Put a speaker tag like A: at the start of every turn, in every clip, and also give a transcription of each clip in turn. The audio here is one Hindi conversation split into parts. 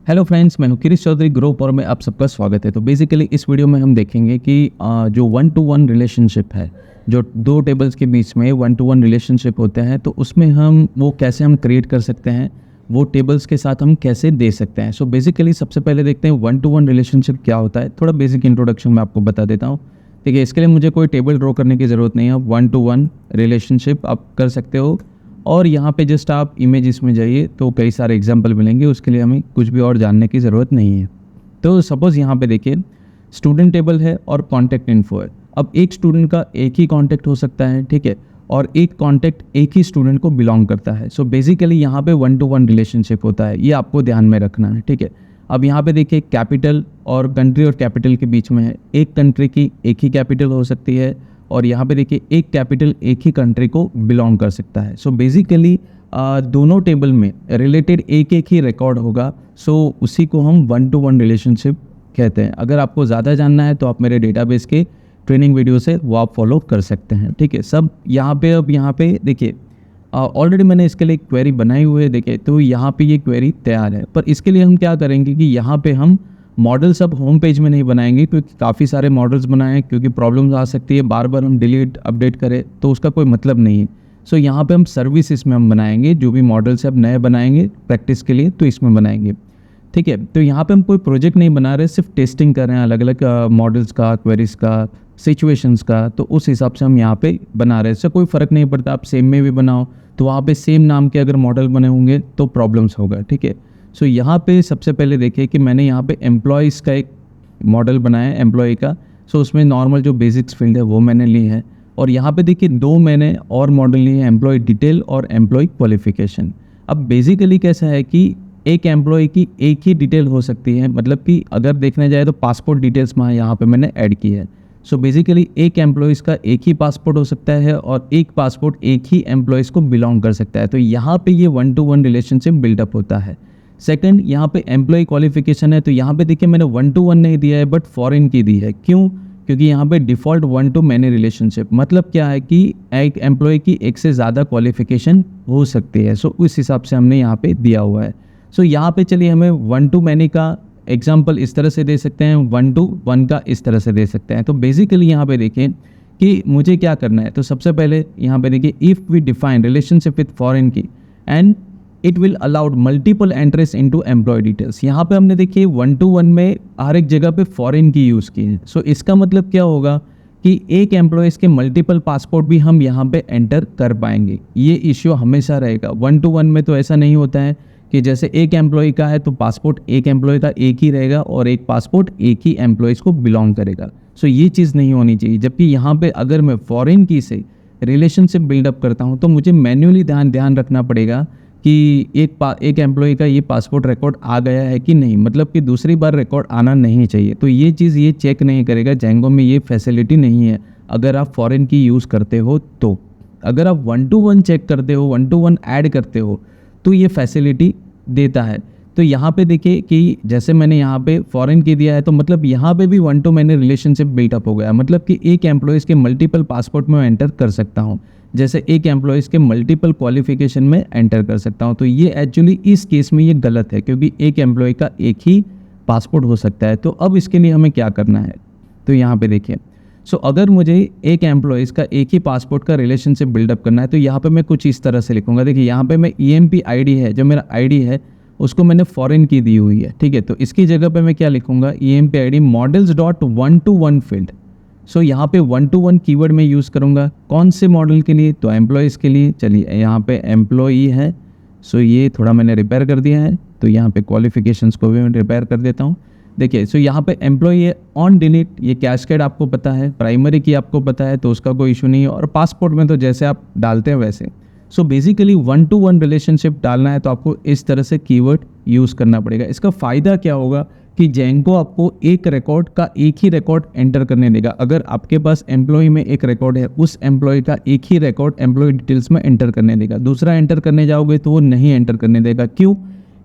A: हेलो फ्रेंड्स, मैं हूं किरीश चौधरी ग्रुप और में आप सबका स्वागत है। तो बेसिकली इस वीडियो में हम देखेंगे कि जो वन टू वन रिलेशनशिप है, जो दो टेबल्स के बीच में वन टू वन रिलेशनशिप होते हैं, तो उसमें हम वो कैसे हम क्रिएट कर सकते हैं, वो टेबल्स के साथ हम कैसे दे सकते हैं। सो बेसिकली सबसे पहले देखते हैं वन टू वन रिलेशनशिप क्या होता है। थोड़ा बेसिक इंट्रोडक्शन मैं आपको बता देता हूँ। ठीक है, इसके लिए मुझे कोई टेबल ड्रॉ करने की ज़रूरत नहीं है। वन टू वन रिलेशनशिप आप कर सकते हो और यहाँ पे जस्ट आप इमेजेस में जाइए तो कई सारे एग्जांपल मिलेंगे। उसके लिए हमें कुछ भी और जानने की ज़रूरत नहीं है। तो सपोज़ यहाँ पे देखिए स्टूडेंट टेबल है और कॉन्टैक्ट इन्फो है। अब एक स्टूडेंट का एक ही कॉन्टैक्ट हो सकता है, ठीक है, और एक कॉन्टैक्ट एक ही स्टूडेंट को बिलोंग करता है। सो बेसिकली यहाँ पे वन टू वन रिलेशनशिप होता है, ये आपको ध्यान में रखना है। ठीक है, अब यहाँ पे देखिए कैपिटल और कंट्री और कैपिटल के बीच में है। एक कंट्री की एक ही कैपिटल हो सकती है और यहाँ पे देखिए एक कैपिटल एक ही कंट्री को बिलोंग कर सकता है। सो बेसिकली दोनों टेबल में रिलेटेड एक एक ही रिकॉर्ड होगा। सो उसी को हम वन टू वन रिलेशनशिप कहते हैं। अगर आपको ज़्यादा जानना है तो आप मेरे डेटाबेस के ट्रेनिंग वीडियो से वो आप फॉलो कर सकते हैं। ठीक है, सब यहाँ पे अब यहाँ पे देखिए ऑलरेडी मैंने इसके लिए एक क्वेरी बनाई हुई है। देखिए तो यहाँ पे ये क्वेरी तैयार है, पर इसके लिए हम क्या करेंगे कि यहाँ पे हम मॉडल्स अब होम पेज में नहीं बनाएंगे, क्योंकि काफ़ी सारे मॉडल्स बनाएं, क्योंकि प्रॉब्लम्स आ सकती है। बार बार हम डिलीट अपडेट करें तो उसका कोई मतलब नहीं है। सो यहाँ पे हम सर्विसेज में हम बनाएंगे, जो भी मॉडल्स अब नए बनाएंगे प्रैक्टिस के लिए तो इसमें बनाएंगे। ठीक है, तो यहाँ पे हम कोई प्रोजेक्ट नहीं बना रहे, सिर्फ टेस्टिंग कर रहे हैं अलग अलग मॉडल्स का, क्वेरीज का, सिचुएशंस का। तो उस हिसाब से हम यहाँ पे बना रहे हैं। इससे कोई फ़र्क नहीं पड़ता, आप सेम में भी बनाओ तो वहाँ पे सेम नाम के अगर मॉडल बने होंगे तो प्रॉब्लम्स होगा। ठीक है, सो यहाँ पे सबसे पहले देखिए कि मैंने यहाँ पे एम्प्लॉयज़ का एक मॉडल बनाया है, एम्प्लॉय का। सो उसमें नॉर्मल जो बेसिक्स फील्ड है वो मैंने ली है और यहाँ पे देखिए दो मैंने और मॉडल लिए हैं, एम्प्लॉय डिटेल और एम्प्लॉय क्वालिफिकेशन। अब बेसिकली कैसा है कि एक एम्प्लॉय की एक ही डिटेल हो सकती है, मतलब कि अगर देखने जाए तो पासपोर्ट डिटेल्स में यहाँ पे मैंने ऐड की है। सो बेसिकली एक एम्प्लॉयज़ का एक ही पासपोर्ट हो सकता है और एक पासपोर्ट एक ही एम्प्लॉयज़ को बिलोंग कर सकता है। तो यहाँ पे ये one to one relationship buildup होता है। सेकंड, यहाँ पे एम्प्लॉय क्वालिफिकेशन है। तो यहाँ पे देखिए मैंने वन टू वन नहीं दिया है बट फॉरेन की दी है। क्यों? क्योंकि यहाँ पे default one to many relationship मतलब क्या है कि एक एम्प्लॉय की एक से ज़्यादा क्वालिफिकेशन हो सकती है। सो उस हिसाब से हमने यहाँ पे दिया हुआ है। सो यहाँ पे चलिए हमें वन टू मैनी का एग्जाम्पल इस तरह से दे सकते हैं, वन टू वन का इस तरह से दे सकते हैं। तो बेसिकली यहाँ पे देखिए कि मुझे क्या करना है। तो सबसे पहले यहाँ पे देखिए if we define relationship with foreign की and it will allowed multiple entries into employ details. यहाँ पे हमने देखिए वन टू वन में हर एक जगह पे फॉरेन की यूज़ की है। सो इसका मतलब क्या होगा कि एक एम्प्लॉयज़ के मल्टीपल पासपोर्ट भी हम यहाँ पे एंटर कर पाएंगे। ये इश्यू हमेशा रहेगा। वन टू वन में तो ऐसा नहीं होता है कि जैसे एक एम्प्लॉय का है तो पासपोर्ट एक एम्प्लॉय का एक ही रहेगा और एक पासपोर्ट एक ही एम्प्लॉयज़ को बिलोंग करेगा। सो ये चीज़ नहीं होनी चाहिए। जबकि यहाँ पे अगर मैं फॉरेन की से रिलेशनशिप बिल्डअप करता हूँ तो मुझे मैन्युअली ध्यान रखना पड़ेगा कि एक एम्प्लॉय का ये पासपोर्ट रिकॉर्ड आ गया है कि नहीं, मतलब कि दूसरी बार रिकॉर्ड आना नहीं चाहिए। तो ये चीज़ ये चेक नहीं करेगा। जेंगो में ये फैसिलिटी नहीं है अगर आप फॉरेन की यूज़ करते हो। तो अगर आप वन टू वन चेक करते हो, वन टू वन ऐड करते हो तो ये फैसिलिटी देता है। तो यहाँ पे देखिए कि जैसे मैंने यहाँ पे फॉरेन की दिया है तो मतलब यहाँ पे भी one to many relationship buildup हो गया। मतलब कि एक एम्प्लॉयज़ के मल्टीपल पासपोर्ट में एंटर कर सकता हूँ, जैसे एक एम्प्लॉयज़ के मल्टीपल क्वालिफिकेशन में एंटर कर सकता हूँ। तो ये एक्चुअली इस केस में ये गलत है, क्योंकि एक एम्प्लॉय का एक ही पासपोर्ट हो सकता है। तो अब इसके लिए हमें क्या करना है, तो यहाँ पे देखिए सो अगर मुझे एक एम्प्लॉयज़ का एक ही पासपोर्ट का रिलेशनशिप बिल्डअप करना है तो यहाँ पे मैं कुछ इस तरह से लिखूंगा। देखिए यहाँ पे मैं EMP ID है, जो मेरा ID है उसको मैंने फॉरेन की दी हुई है। ठीक है, तो इसकी जगह पे मैं क्या लिखूंगा, EMP ID models dot one to one field. So यहाँ पे वन टू वन कीवर्ड में यूज़ करूँगा। कौन से मॉडल के लिए, तो एम्प्लॉयज़ के लिए। चलिए यहाँ पे एम्प्लॉई है, सो ये थोड़ा मैंने रिपेयर कर दिया है। तो यहाँ पे क्वालिफिकेशंस को भी मैं रिपेयर कर देता हूँ। देखिए सो यहाँ पे एम्प्लॉई है, ऑन डिलीट, ये कैस्केड आपको पता है, प्राइमरी की आपको पता है तो उसका कोई इशू नहीं है, और पासपोर्ट में तो जैसे आप डालते हैं वैसे। So basically one two one relationship डालना है तो आपको इस तरह से कीवर्ड यूज़ करना पड़ेगा। इसका फ़ायदा क्या होगा कि जेंको आपको एक रिकॉर्ड का एक ही रिकॉर्ड एंटर करने देगा। अगर आपके पास एम्प्लॉय में एक रिकॉर्ड है, उस एम्प्लॉय का एक ही रिकॉर्ड एम्प्लॉय डिटेल्स में एंटर करने देगा। दूसरा एंटर करने जाओगे तो वो नहीं एंटर करने देगा। क्यों?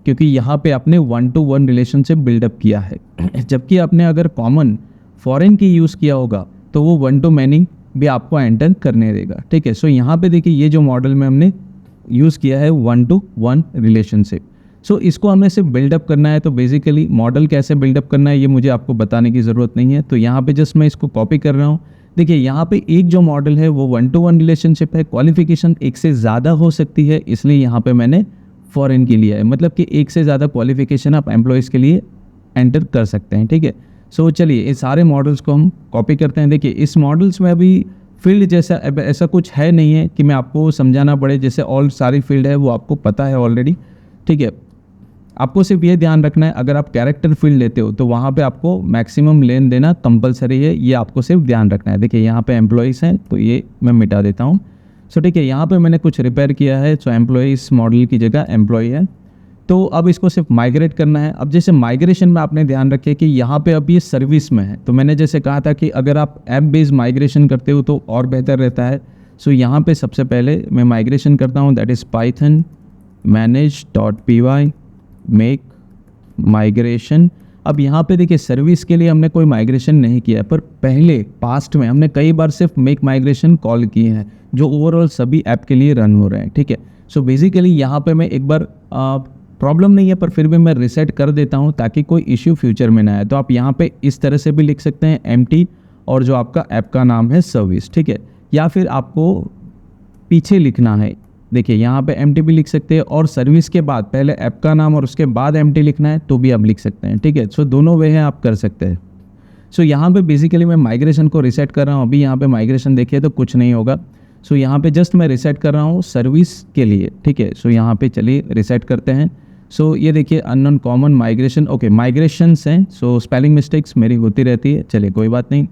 A: क्योंकि यहाँ पे आपने one to one relationship buildup किया है। जबकि आपने अगर कॉमन फॉरेन की यूज़ किया होगा तो वो वन टू मैनी भी आपको एंटर करने देगा। ठीक है, सो यहाँ पे देखिए ये जो मॉडल में हमने यूज़ किया है वन टू वन रिलेशनशिप। सो इसको हमें सिर्फ बिल्डअप करना है। तो बेसिकली मॉडल कैसे बिल्डअप करना है ये मुझे आपको बताने की ज़रूरत नहीं है। तो यहाँ पे जस्ट मैं इसको कॉपी कर रहा हूँ। देखिए यहाँ पे एक जो मॉडल है वो 1-to-1 रिलेशनशिप है, क्वालिफिकेशन एक से ज़्यादा हो सकती है, इसलिए यहाँ पे मैंने फॉरेन के लिया है। मतलब कि एक से ज़्यादा क्वालिफिकेशन आप एम्प्लॉयज़ के लिए एंटर कर सकते हैं, ठीक है। सो चलिए इस सारे मॉडल्स को हम कॉपी करते हैं। देखिए इस मॉडल्स में अभी फील्ड जैसा ऐसा कुछ है नहीं है कि मैं आपको समझाना पड़े, जैसे ऑल सारी फील्ड है वो आपको पता है ऑलरेडी, ठीक है। आपको सिर्फ ये ध्यान रखना है, अगर आप कैरेक्टर फील्ड लेते हो तो वहाँ पे आपको मैक्सिमम लेन देना कंपलसरी है, ये आपको सिर्फ ध्यान रखना है। देखिए यहाँ पे एम्प्लॉयज़ हैं तो ये मैं मिटा देता हूँ। सो ठीक है, यहाँ पे मैंने कुछ रिपेयर किया है, सो एम्प्लॉयज़ मॉडल की जगह एम्प्लॉय है। तो अब इसको सिर्फ माइग्रेट करना है। अब जैसे माइग्रेशन में आपने ध्यान रखे कि यहाँ पे अब ये सर्विस में है, तो मैंने जैसे कहा था कि अगर आप ऐप बेस्ड माइग्रेशन करते हो तो और बेहतर रहता है। सो यहाँ पे सबसे पहले मैं माइग्रेशन करता हूँ, that is Python manage.py make migration. अब यहाँ पे देखिए सर्विस के लिए हमने कोई माइग्रेशन नहीं किया है, पर पहले पास्ट में हमने कई बार सिर्फ मेक माइग्रेशन कॉल किए हैं जो ओवरऑल सभी ऐप के लिए रन हो रहे हैं, ठीक है। सो बेसिकली यहाँ पे मैं एक बार प्रॉब्लम नहीं है पर फिर भी मैं रिसेट कर देता हूँ ताकि कोई इश्यू फ्यूचर में ना आए। तो आप यहाँ पे इस तरह से भी लिख सकते हैं एम्प्टी और जो आपका ऐप का नाम है सर्विस, ठीक है। या फिर आपको पीछे लिखना है, देखिए यहाँ पे एम्प्टी भी लिख सकते हैं और सर्विस के बाद पहले ऐप का नाम और उसके बाद एम्प्टी लिखना है तो भी आप लिख सकते हैं, ठीक है। सो दोनों वे हैं, आप कर सकते हैं। सो यहाँ पे बेसिकली मैं माइग्रेशन को रिसेट कर रहा हूँ। अभी यहाँ पे माइग्रेशन देखिए तो कुछ नहीं होगा। सो यहाँ पे जस्ट मैं रिसेट कर रहा हूँ सर्विस के लिए, ठीक है। सो यहाँ पे चलिए रिसेट करते हैं। सो ये देखिए unknown common migration, okay migrations हैं। सो स्पेलिंग मिस्टेक्स मेरी होती रहती है, चलिए कोई बात नहीं।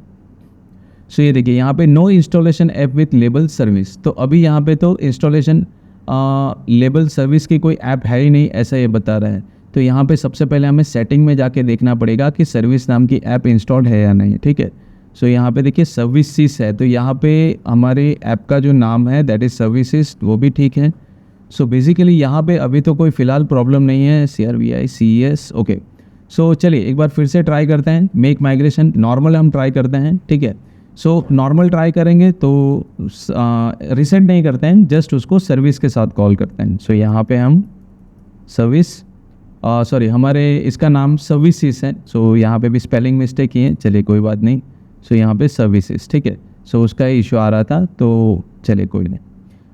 A: सो ये देखिए यहाँ पे no installation app with label service, तो अभी यहाँ पे तो इंस्टॉलेशन लेबल सर्विस की कोई ऐप है ही नहीं, ऐसा ये बता रहा है। तो यहाँ पे सबसे पहले हमें सेटिंग में जाके देखना पड़ेगा कि सर्विस नाम की ऐप इंस्टॉल्ड है या नहीं, ठीक है। सो यहाँ पे देखिए सर्विसेस है, तो यहाँ पे हमारे ऐप का जो नाम है दैट इज़ सर्विसेज, वो भी ठीक है। सो बेसिकली यहाँ पे अभी तो कोई फ़िलहाल प्रॉब्लम नहीं है। CRVI okay. सो चलिए एक बार फिर से ट्राई करते हैं मेक माइग्रेशन, नॉर्मल हम ट्राई करते हैं, ठीक है। सो नॉर्मल ट्राई करेंगे तो रिसेट नहीं करते हैं, जस्ट उसको सर्विस के साथ कॉल करते हैं। सो यहाँ पे हम सर्विस सॉरी हमारे इसका नाम सर्विसेज है। सो यहाँ पे भी स्पेलिंग मिस्टेक ही है, चलिए कोई बात नहीं। सो यहाँ पे सर्विसेज, ठीक है। सो उसका इशू आ रहा था तो चलिए कोई नहीं।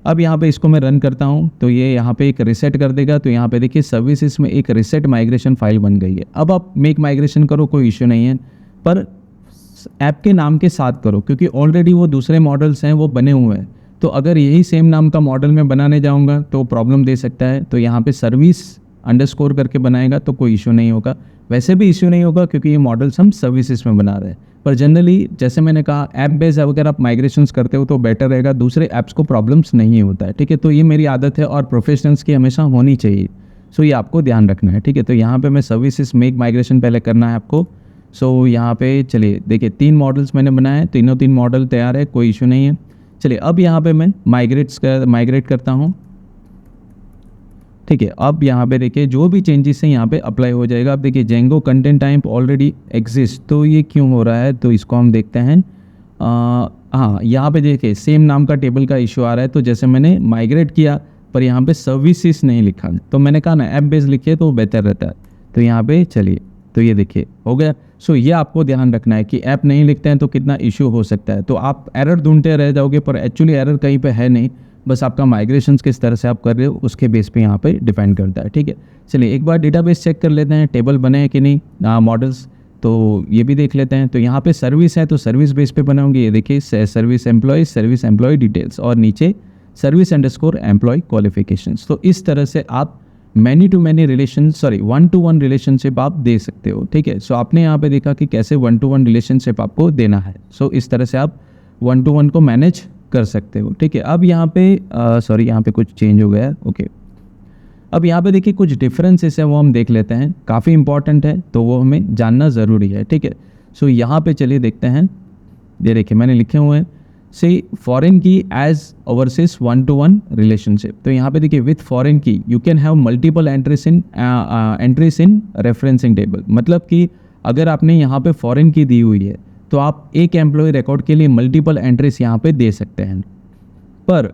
A: अब यहाँ पे इसको मैं रन करता हूँ तो ये यहाँ पे एक रिसेट कर देगा। तो यहाँ पे देखिए सर्विसेज में एक रिसेट माइग्रेशन फाइल बन गई है। अब आप मेक माइग्रेशन करो, कोई इशू नहीं है, पर ऐप के नाम के साथ करो क्योंकि ऑलरेडी वो दूसरे मॉडल्स हैं वो बने हुए हैं। तो अगर यही सेम नाम का मॉडल मैं बनाने जाऊँगा तो प्रॉब्लम दे सकता है। तो यहाँ पे सर्विस अंडरस्कोर करके बनाएगा तो कोई इशू नहीं होगा। वैसे भी इशू नहीं होगा क्योंकि ये मॉडल्स हम सर्विसेज में बना रहे हैं। पर जनरली जैसे मैंने कहा ऐप बेस्ड अगर आप माइग्रेशंस करते हो तो बेटर रहेगा, दूसरे ऐप्स को प्रॉब्लम्स नहीं होता है, ठीक है। तो ये मेरी आदत है और प्रोफेशनल्स की हमेशा होनी चाहिए। सो ये आपको ध्यान रखना है, ठीक है। तो यहाँ पे मैं सर्विसेज मेक माइग्रेशन पहले करना है आपको। सो यहाँ पे चलिए देखिए 3 मॉडल्स मैंने बनाए, तीनों 3 मॉडल तैयार है, कोई इशू नहीं है। चलिए अब यहाँ पे मैं माइग्रेट करता हूँ, ठीक है। अब यहाँ पे देखिए जो भी चेंजेस हैं यहाँ पे अप्लाई हो जाएगा। अब देखिए Django content type already exist, तो ये क्यों हो रहा है तो इसको हम देखते हैं। हाँ यहाँ पे देखिए सेम नाम का टेबल का इशू आ रहा है। तो जैसे मैंने माइग्रेट किया पर यहाँ पे सर्विसेज नहीं लिखा, तो मैंने कहा ना ऐप बेस्ड लिखिए तो बेहतर रहता है। तो यहाँ पे चलिए तो ये देखिए हो गया। सो ये आपको ध्यान रखना है कि ऐप नहीं लिखते हैं तो कितना इशू हो सकता है। तो आप एरर ढूंढते रह जाओगे पर एक्चुअली एरर कहीं पे है नहीं, बस आपका माइग्रेशंस किस तरह से आप कर रहे हो उसके बेस पे यहाँ पे डिपेंड करता है, ठीक है। चलिए एक बार डेटाबेस चेक कर लेते हैं, टेबल बने हैं कि नहीं मॉडल्स, तो ये भी देख लेते हैं। तो यहाँ पे सर्विस है तो सर्विस बेस पे बने होंगे, ये देखिए सर्विस एम्प्लॉय डिटेल्स और नीचे सर्विस अंडरस्कोर एम्प्लॉय क्वालिफिकेशंस। तो इस तरह से आप many to many relation 1-to-1 relationship आप दे सकते हो, ठीक है। सो आपने यहाँ पे देखा कि कैसे 1-to-1 रिलेशनशिप आपको देना है। सो इस तरह से आप 1-to-1 को मैनेज कर सकते हो, ठीक है। अब यहाँ पे यहाँ पे कुछ चेंज हो गया है, ओके। अब यहाँ पे देखिए कुछ डिफरेंसेस है वो हम देख लेते हैं, काफ़ी इंपॉर्टेंट है तो वो हमें जानना ज़रूरी है, ठीक है। सो यहाँ पे चलिए देखते हैं, ये देखिए मैंने लिखे हुए हैं से फॉरेन की एज ओवरसीज 1-to-1 रिलेशनशिप। तो यहाँ पे देखिए विथ फॉरेन की you can have multiple entries in referencing table. मतलब कि अगर आपने यहाँ पे फॉरेन की दी हुई है तो आप एक एम्प्लॉय रिकॉर्ड के लिए मल्टीपल एंट्रीज यहाँ पे दे सकते हैं। पर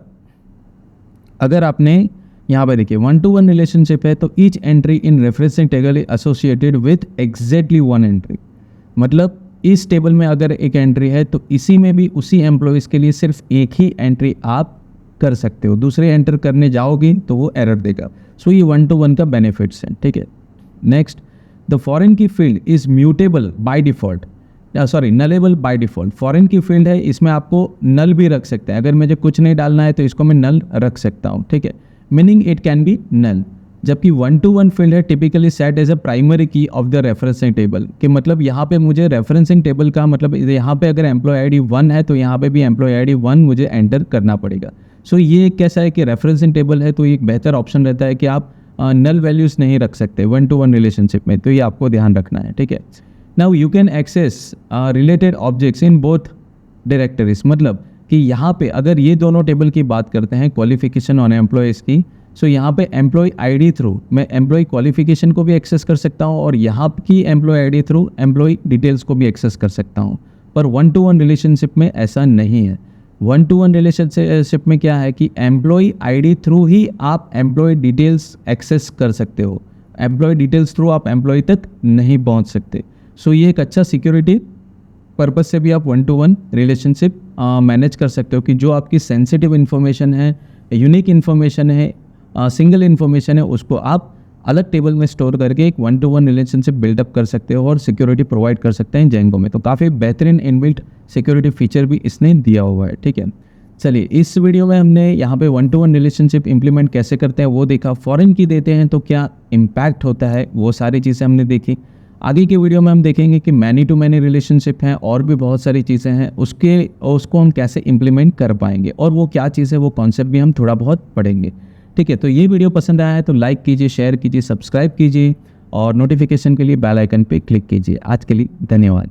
A: अगर आपने यहाँ पे देखिए 1-to-1 रिलेशनशिप है तो each entry in referencing table is associated with exactly one entry. मतलब इस टेबल में अगर एक एंट्री है तो इसी में भी उसी एम्प्लॉयज़ के लिए सिर्फ एक ही एंट्री आप कर सकते हो, दूसरे एंटर करने जाओगे तो वो एरर देगा। सो ये 1-to-1 का बेनिफिट्स हैं, ठीक है। नेक्स्ट, द फॉरेन की field is mutable by default, nullable by default. Foreign की फील्ड है, इसमें आपको नल भी रख सकते हैं, अगर मुझे कुछ नहीं डालना है तो इसको मैं नल रख सकता हूँ, ठीक है, meaning it can be null. जबकि 1-to-1 फील्ड है typically set as a primary key of the referencing table, कि मतलब यहाँ पे मुझे रेफरेंसिंग टेबल का मतलब यहाँ पे अगर एम्प्लॉय आईडी 1 है तो यहाँ पे भी एम्प्लॉय आईडी 1 मुझे एंटर करना पड़ेगा। सो ये कैसा है कि रेफरेंसिंग टेबल है तो एक बेहतर ऑप्शन रहता है कि आप नल वैल्यूज़ नहीं रख सकते 1-to-1 रिलेशनशिप में, तो ये आपको ध्यान रखना है, ठीक है। Now you can access related objects in both directories, मतलब कि यहाँ पे अगर ये दोनों टेबल की बात करते हैं क्वालिफिकेशन ऑन एम्प्लॉयज़ की, सो यहाँ पे एम्प्लॉय आईडी थ्रू मैं एम्प्लॉय क्वालिफिकेशन को भी एक्सेस कर सकता हूँ और यहाँ की employee ID through employee details को भी एक्सेस कर सकता हूँ। पर 1-to-1 रिलेशनशिप में ऐसा नहीं है। 1-to-1 रिलेशनशिप में क्या है कि एम्प्लॉय आईडी थ्रू ही आप एम्प्लॉय डिटेल्स एक्सेस कर सकते हो, एम्प्लॉय डिटेल्स थ्रू आप एम्प्लॉय तक नहीं पहुँच सकते। सो ये एक अच्छा सिक्योरिटी पर्पस से भी आप 1-to-1 रिलेशनशिप मैनेज कर सकते हो कि जो आपकी सेंसिटिव इन्फॉर्मेशन है, यूनिक इन्फॉर्मेशन है, सिंगल इन्फॉर्मेशन है, उसको आप अलग टेबल में स्टोर करके एक 1-to-1 रिलेशनशिप बिल्डअप कर सकते हो और सिक्योरिटी प्रोवाइड कर सकते हैं जेंगो में। तो काफ़ी बेहतरीन इनबिल्ट सिक्योरिटी फीचर भी इसने दिया हुआ है, ठीक है। चलिए, इस वीडियो में हमने यहाँ पे 1-to-1 रिलेशनशिप इंप्लीमेंट कैसे करते हैं वो देखा, फॉरेन की देते हैं तो क्या इम्पैक्ट होता है वो सारी चीज़ें हमने देखी। आगे की वीडियो में हम देखेंगे कि मैनी टू मैनी रिलेशनशिप हैं और भी बहुत सारी चीज़ें हैं, उसको हम कैसे इम्प्लीमेंट कर पाएंगे और वो क्या चीज़ है वो कॉन्सेप्ट भी हम थोड़ा बहुत पढ़ेंगे, ठीक है। तो ये वीडियो पसंद आया है तो लाइक कीजिए, शेयर कीजिए, सब्सक्राइब कीजिए और नोटिफिकेशन के लिए बेल आइकन पे क्लिक कीजिए। आज के लिए धन्यवाद।